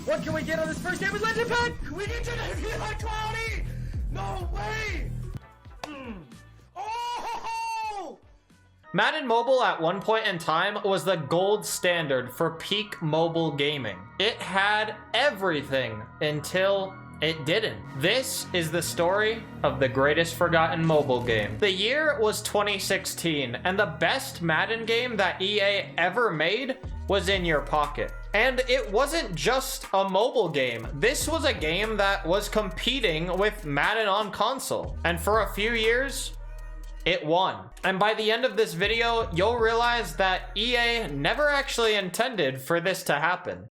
What can we get on this first game with Legend Pack? We get to the Cloudy! No way! Oh! Madden Mobile at one point in time was the gold standard for peak mobile gaming. It had everything until it didn't. This is the story of the greatest forgotten mobile game. The year was 2016, and the best Madden game that EA ever made was in your pocket. And it wasn't just a mobile game. This was a game that was competing with Madden on console. And for a few years, it won. And by the end of this video, you'll realize that EA never actually intended for this to happen.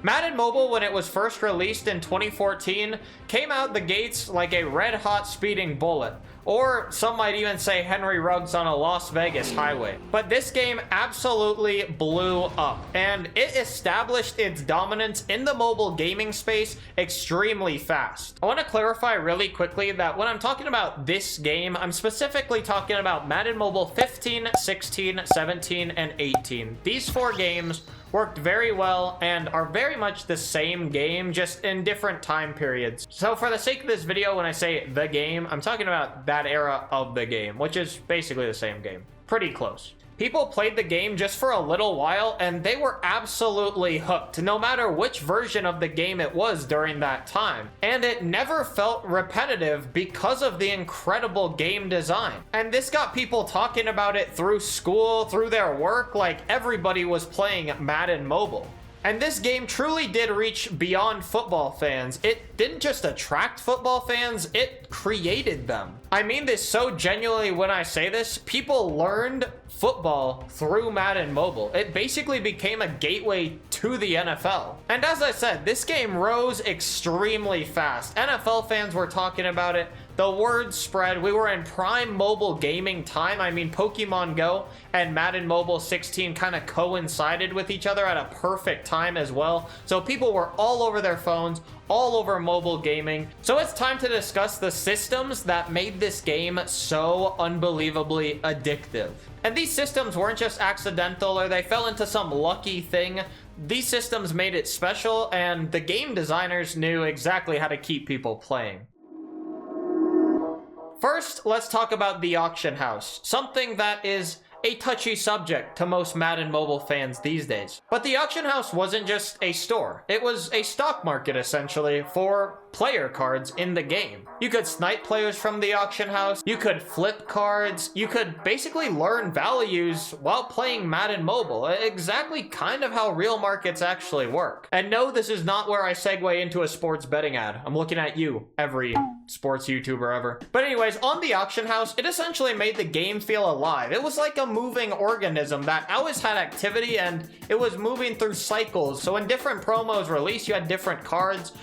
Madden Mobile, when it was first released in 2014, came out the gates like a red-hot speeding bullet. Or some might even say Henry Ruggs on a Las Vegas highway. But this game absolutely blew up, and it established its dominance in the mobile gaming space extremely fast. I want to clarify really quickly that when I'm talking about this game, I'm specifically talking about Madden Mobile 15, 16, 17, and 18. These 4 games worked very well and are very much the same game, just in different time periods. So for the sake of this video, when I say the game, I'm talking about that era of the game, which is basically the same game. Pretty close. People played the game just for a little while and they were absolutely hooked, no matter which version of the game it was during that time. And it never felt repetitive because of the incredible game design. And this got people talking about it through school, through their work, like everybody was playing Madden Mobile. And this game truly did reach beyond football fans. It didn't just attract football fans, it created them. I mean this so genuinely when I say this. People learned football through Madden Mobile. It basically became a gateway to the NFL. And as I said, this game rose extremely fast. NFL fans were talking about it. The word spread. We were in prime mobile gaming time. I mean, Pokemon Go and Madden Mobile 16 kind of coincided with each other at a perfect time as well. So people were all over their phones, all over mobile gaming. So it's time to discuss the systems that made this game so unbelievably addictive. And these systems weren't just accidental or they fell into some lucky thing. These systems made it special, and the game designers knew exactly how to keep people playing. First, let's talk about the auction house, something that is a touchy subject to most Madden Mobile fans these days. But the auction house wasn't just a store. It was a stock market, essentially, for player cards in the game. You could snipe players from the auction house, you could flip cards, you could basically learn values while playing Madden Mobile. Exactly kind of how real markets actually work. And no, this is not where I segue into a sports betting ad. I'm looking at you, every sports YouTuber ever. But anyways, on the auction house, it essentially made the game feel alive. It was like a moving organism that always had activity, and it was moving through cycles. So when different promos released, you had different cards.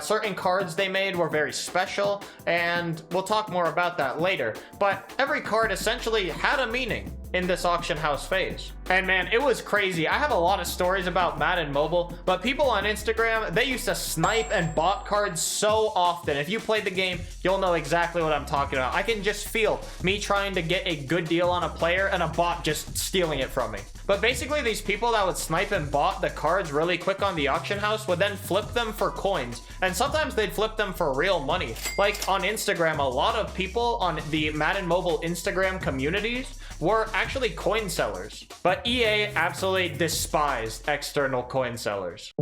Certain cards they made were very special, and we'll talk more about that later. But every card essentially had a meaning in this auction house phase. And man, it was crazy. I have a lot of stories about Madden Mobile, but people on Instagram, they used to snipe and bot cards so often. If you played the game, you'll know exactly what I'm talking about. I can just feel me trying to get a good deal on a player and a bot just stealing it from me. But basically, these people that would snipe and bot the cards really quick on the auction house would then flip them for coins. And sometimes they'd flip them for real money. Like on Instagram, a lot of people on the Madden Mobile Instagram communities were actually coin sellers. But EA absolutely despised external coin sellers.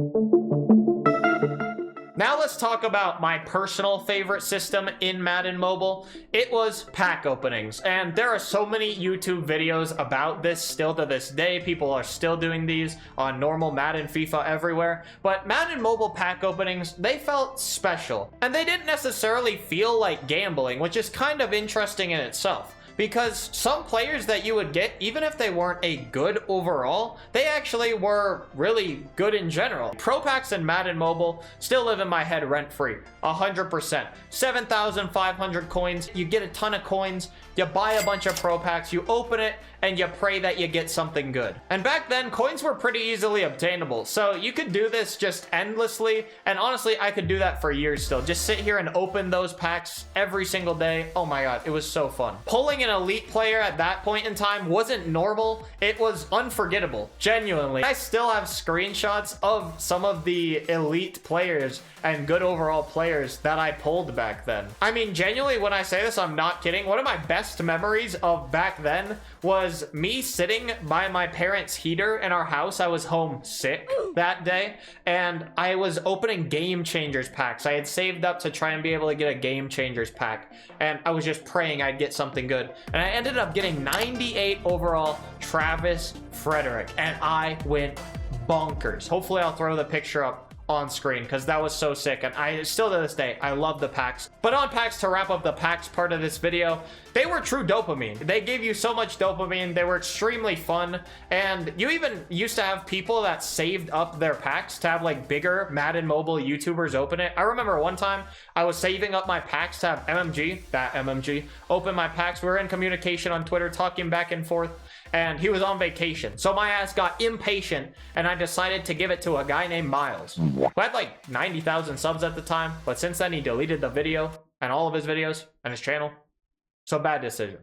Now let's talk about my personal favorite system in Madden Mobile. It was pack openings, and there are so many YouTube videos about this still to this day. People are still doing these on normal Madden, FIFA, everywhere. But Madden Mobile pack openings, they felt special, and they didn't necessarily feel like gambling, which is kind of interesting in itself. Because some players that you would get, even if they weren't a good overall, they actually were really good in general. Pro packs in Madden Mobile still live in my head rent-free, 100%. 7,500 coins, you get a ton of coins, you buy a bunch of pro packs, you open it, and you pray that you get something good. And back then, coins were pretty easily obtainable, so you could do this just endlessly, and honestly, I could do that for years still. Just sit here and open those packs every single day. Oh my god, it was so fun. Pulling an an elite player at that point in time wasn't normal. It was unforgettable, genuinely. I still have screenshots of some of the elite players and good overall players that I pulled back then. I mean, genuinely, when I say this, I'm not kidding. One of my best memories of back then was me sitting by my parents' heater in our house. I was home sick that day, and I was opening Game Changers packs. I had saved up to try and be able to get a Game Changers pack, and I was just praying I'd get something good. And I ended up getting 98 overall Travis Frederick, and I went bonkers. Hopefully I'll throw the picture up on screen because that was so sick, and I still to this day I love the packs. But on packs, to wrap up the packs part of this video, they were true dopamine. They gave you so much dopamine. They were extremely fun, and you even used to have people that saved up their packs to have like bigger Madden Mobile YouTubers open it. I remember one time I was saving up my packs to have MMG open my packs. We were in communication on Twitter, talking back and forth, and he was on vacation, so my ass got impatient and I decided to give it to a guy named Miles, who had like 90,000 subs at the time, but since then he deleted the video and all of his videos and his channel. So bad decision.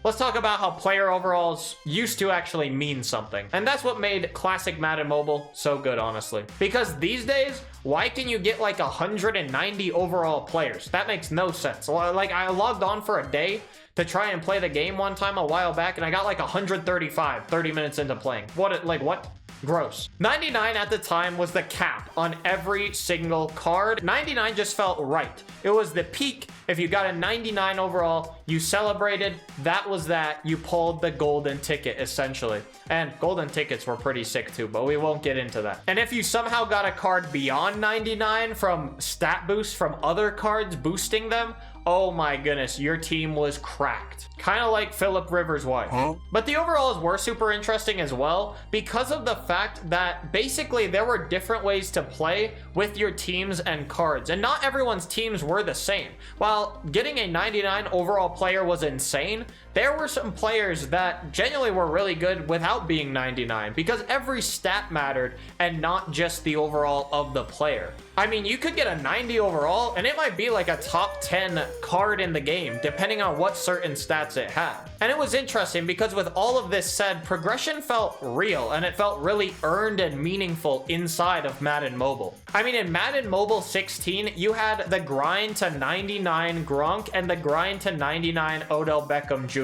Let's talk about how player overalls used to actually mean something. And that's what made classic Madden Mobile so good, honestly. Because these days, why can you get like 190 overall players? That makes no sense. Like, I logged on for a day to try and play the game one time a while back, and I got like 135 30 minutes into playing. What? Gross. 99 at the time was the cap on every single card. 99 just felt right. It was the peak. If you got a 99 overall, you celebrated. That was that. You pulled the golden ticket, essentially. And golden tickets were pretty sick too, but we won't get into that. And if you somehow got a card beyond 99 from stat boosts from other cards boosting them, oh my goodness, your team was cracked. Kind of like Phillip Rivers' wife. But the overalls were super interesting as well because of the fact that basically there were different ways to play with your teams and cards, and not everyone's teams were the same. While getting a 99 overall player was insane, there were some players that genuinely were really good without being 99 because every stat mattered and not just the overall of the player. I mean, you could get a 90 overall and it might be like a top 10 card in the game depending on what certain stats it had. And it was interesting because with all of this said, progression felt real and it felt really earned and meaningful inside of Madden Mobile. I mean, in Madden Mobile 16, you had the grind to 99 Gronk and the grind to 99 Odell Beckham Jr.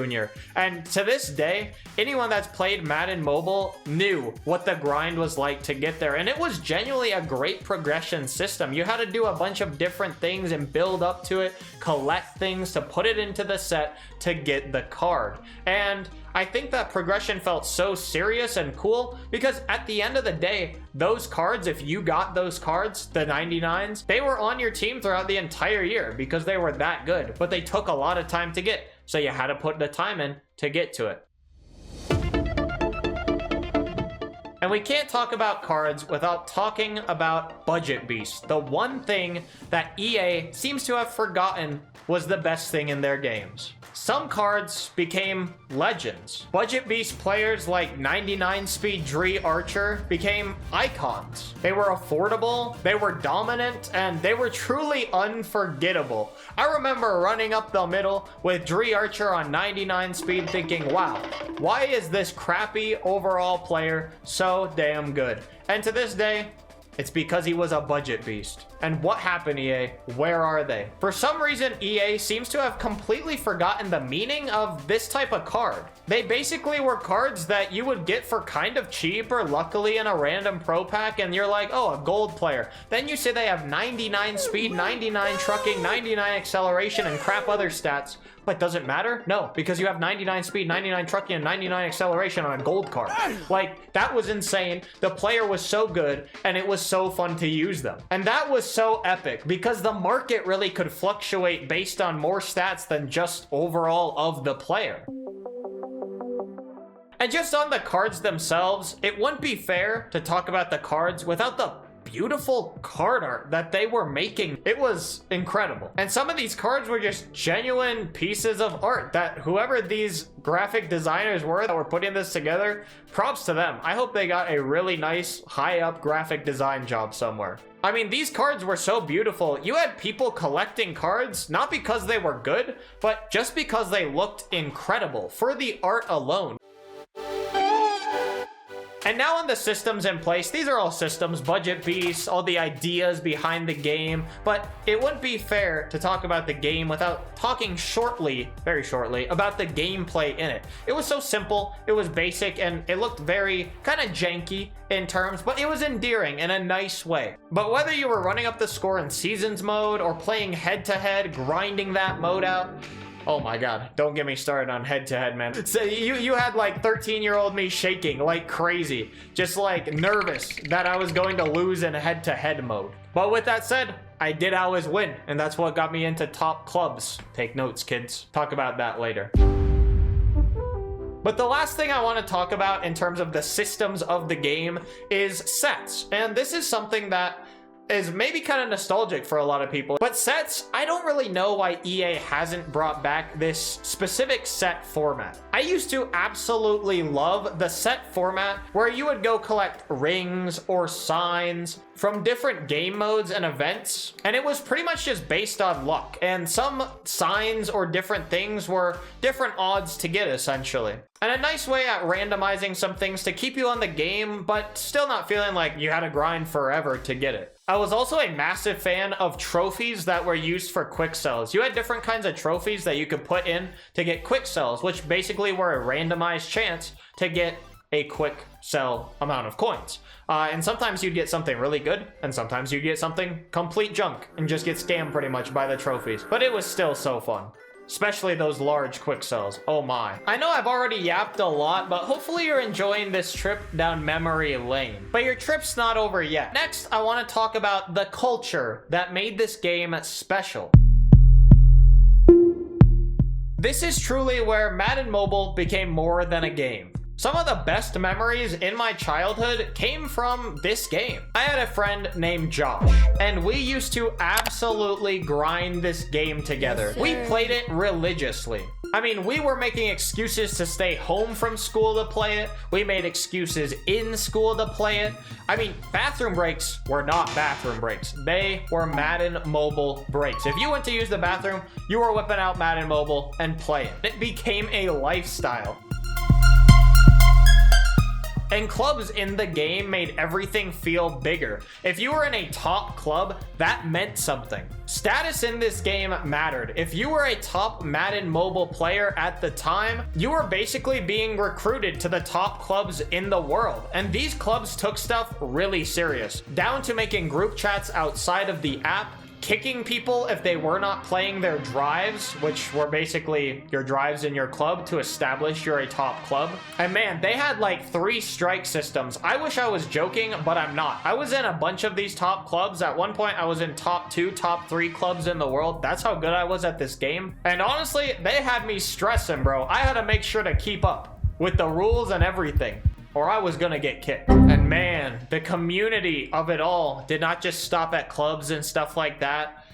And to this day, anyone that's played Madden Mobile knew what the grind was like to get there. And it was genuinely a great progression system. You had to do a bunch of different things and build up to it, collect things to put it into the set to get the card. And I think that progression felt so serious and cool because at the end of the day, those cards, if you got those cards, the 99s, they were on your team throughout the entire year because they were that good, but they took a lot of time to get. So you had to put the time in to get to it. And we can't talk about cards without talking about Budget Beast. The one thing that EA seems to have forgotten was the best thing in their games. Some cards became legends. Budget Beast players like 99 speed Dree Archer became icons. They were affordable, they were dominant, and they were truly unforgettable. I remember running up the middle with Dree Archer on 99 speed thinking, wow, why is this crappy overall player so damn good? And to this day, it's because he was a budget beast. And what happened, EA? Where are they? For some reason, EA seems to have completely forgotten the meaning of this type of card. They basically were cards that you would get for kind of cheap or luckily in a random pro pack, and you're like, oh, a gold player. Then you say they have 99 speed, 99 trucking, 99 acceleration, and crap other stats. But does it matter? No, because you have 99 speed, 99 trucking, and 99 acceleration on a gold card. Like, that was insane. The player was so good, and it was so fun to use them. And that was so epic, because the market really could fluctuate based on more stats than just overall of the player. And just on the cards themselves, it wouldn't be fair to talk about the cards without the beautiful card art that they were making. It was incredible. And some of these cards were just genuine pieces of art that whoever these graphic designers were that were putting this together, props to them. I hope they got a really nice high up graphic design job somewhere. I mean, these cards were so beautiful. You had people collecting cards, not because they were good, but just because they looked incredible for the art alone. And now on the systems in place, these are all systems, budget beasts, all the ideas behind the game, but it wouldn't be fair to talk about the game without talking shortly, very shortly, about the gameplay in it. It was so simple, it was basic, and it looked very kind of janky in terms, but it was endearing in a nice way. But whether you were running up the score in seasons mode or playing head-to-head, grinding that mode out, oh my god, don't get me started on head-to-head, man. So you had like 13-year-old me shaking like crazy, just like nervous that I was going to lose in head-to-head mode. But with that said, I did always win, and that's what got me into top clubs. Take notes, kids. Talk about that later. But the last thing I want to talk about in terms of the systems of the game is sets. And this is something that is maybe kind of nostalgic for a lot of people, but sets, I don't really know why EA hasn't brought back this specific set format. I used to absolutely love the set format where you would go collect rings or signs from different game modes and events, and it was pretty much just based on luck, and some signs or different things were different odds to get, essentially. And a nice way at randomizing some things to keep you on the game, but still not feeling like you had to grind forever to get it. I was also a massive fan of trophies that were used for quick sells. You had different kinds of trophies that you could put in to get quick sells, which basically were a randomized chance to get a quick sell amount of coins. And sometimes you'd get something really good, and sometimes you'd get something complete junk and just get scammed pretty much by the trophies. But it was still so fun. Especially those large quick sells. Oh my. I know I've already yapped a lot, but hopefully you're enjoying this trip down memory lane. But your trip's not over yet. Next, I want to talk about the culture that made this game special. This is truly where Madden Mobile became more than a game. Some of the best memories in my childhood came from this game. I had a friend named Josh, and we used to absolutely grind this game together. We played it religiously. I mean, we were making excuses to stay home from school to play it. We made excuses in school to play it. I mean, bathroom breaks were not bathroom breaks. They were Madden Mobile breaks. If you went to use the bathroom, you were whipping out Madden Mobile and playing. It became a lifestyle. And clubs in the game made everything feel bigger. If you were in a top club, that meant something. Status in this game mattered. If you were a top Madden Mobile player at the time, you were basically being recruited to the top clubs in the world. And these clubs took stuff really serious, down to making group chats outside of the app, kicking people if they were not playing their drives, which were basically your drives in your club to establish you're a top club. And man, they had like 3 strike systems. I wish I was joking, but I'm not. I was in a bunch of these top clubs. At one point, I was in top 2, top 3 clubs in the world. That's how good I was at this game. And honestly, they had me stressing, bro. I had to make sure to keep up with the rules and everything, or I was gonna get kicked. And man, the community of it all did not just stop at clubs and stuff like that.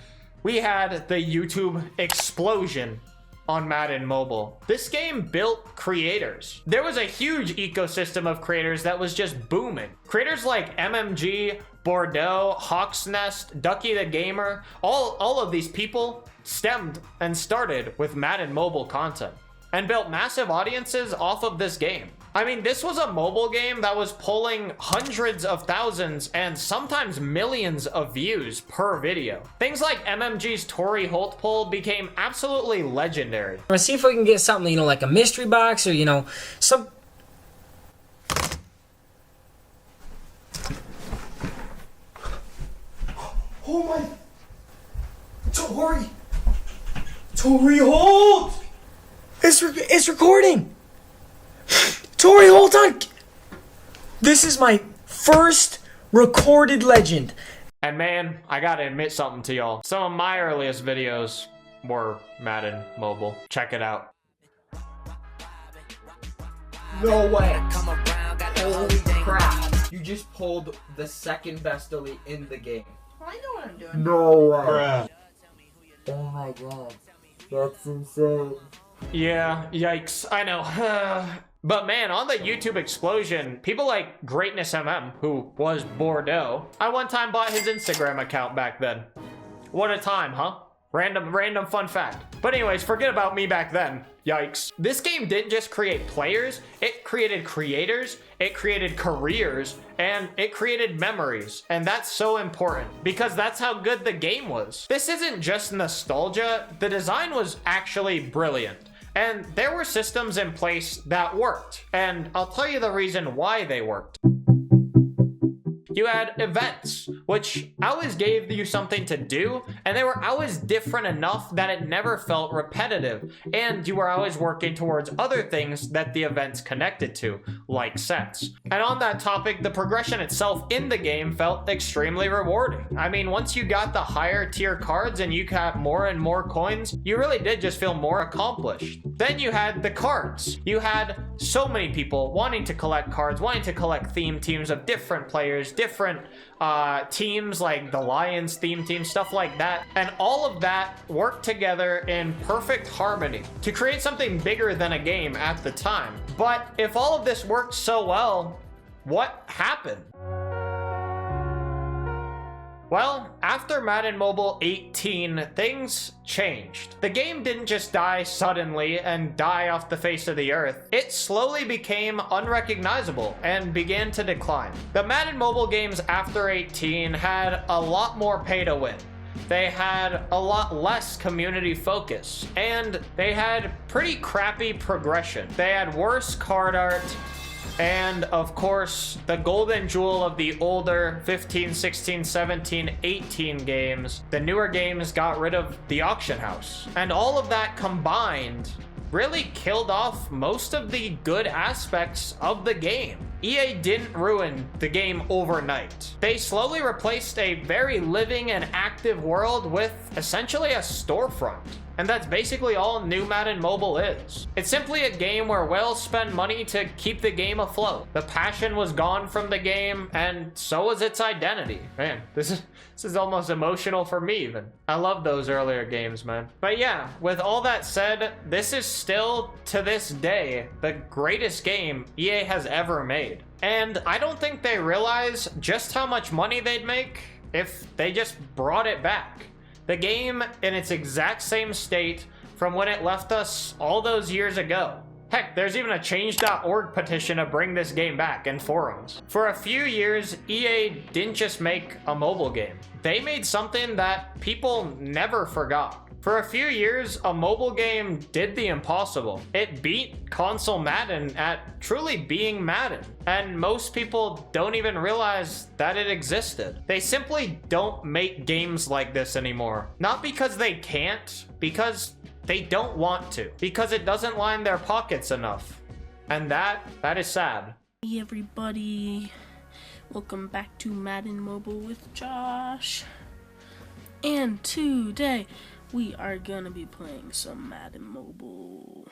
We had the YouTube explosion on Madden Mobile. This game built creators. There was a huge ecosystem of creators that was just booming. Creators like MMG, Bordeaux, Hawk's Nest, Ducky the Gamer, all of these people stemmed and started with Madden Mobile content and built massive audiences off of this game. I mean, this was a mobile game that was pulling hundreds of thousands and sometimes millions of views per video. Things like MMG's Torrey Holt poll became absolutely legendary. Let's see if we can get something, you know, like a mystery box or, you know, some... Oh my... Torrey Holt! It's recording! Torrey Holt on... This is my first recorded legend. And man, I gotta admit something to y'all. Some of my earliest videos were Madden Mobile. Check it out. No way. Holy crap. You just pulled the second best elite in the game. I know what I'm doing. No way. Bruh. Oh my god. That's insane. Yeah, yikes. I know. But man, on the YouTube explosion, people like Greatness MM, who was Bordeaux, I one time bought his Instagram account back then. What a time, huh? Random fun fact. But anyways, forget about me back then. Yikes. This game didn't just create players, it created creators, it created careers, and it created memories. And that's so important because that's how good the game was. This isn't just nostalgia, the design was actually brilliant. And there were systems in place that worked. And I'll tell you the reason why they worked. You had events, which always gave you something to do, and they were always different enough that it never felt repetitive, and you were always working towards other things that the events connected to, like sets. And on that topic, the progression itself in the game felt extremely rewarding. I mean, once you got the higher tier cards and you got more and more coins, you really did just feel more accomplished. Then you had the cards. You had so many people wanting to collect cards, wanting to collect theme teams of different players, different teams like the Lions theme team, stuff like that. And all of that worked together in perfect harmony to create something bigger than a game at the time. But if all of this worked so well, what happened? Well, after Madden Mobile 18, things changed. The game didn't just die suddenly and die off the face of the earth. It slowly became unrecognizable and began to decline. The Madden Mobile games after 18 had a lot more pay to win. They had a lot less community focus, and they had pretty crappy progression. They had worse card art, and of course, the golden jewel of the older 15, 16, 17, 18 games, the newer games got rid of the auction house. And all of that combined really killed off most of the good aspects of the game. EA didn't ruin the game overnight. They slowly replaced a very living and active world with essentially a storefront. And that's basically all new Madden Mobile is. It's simply a game where whales spend money to keep the game afloat. The passion was gone from the game, and so was its identity. Man, this is almost emotional for me even. I love those earlier games, man. But yeah, with all that said, this is still, to this day, the greatest game EA has ever made. And I don't think they realize just how much money they'd make if they just brought it back. The game in its exact same state from when it left us all those years ago. Heck, there's even a change.org petition to bring this game back in forums. For a few years, EA didn't just make a mobile game. They made something that people never forgot. For a few years, a mobile game did the impossible. It beat console Madden at truly being Madden. And most people don't even realize that it existed. They simply don't make games like this anymore. Not because they can't, because they don't want to. Because it doesn't line their pockets enough. And that is sad. Hey everybody, welcome back to Madden Mobile with Josh. And today, we are gonna be playing some Madden Mobile.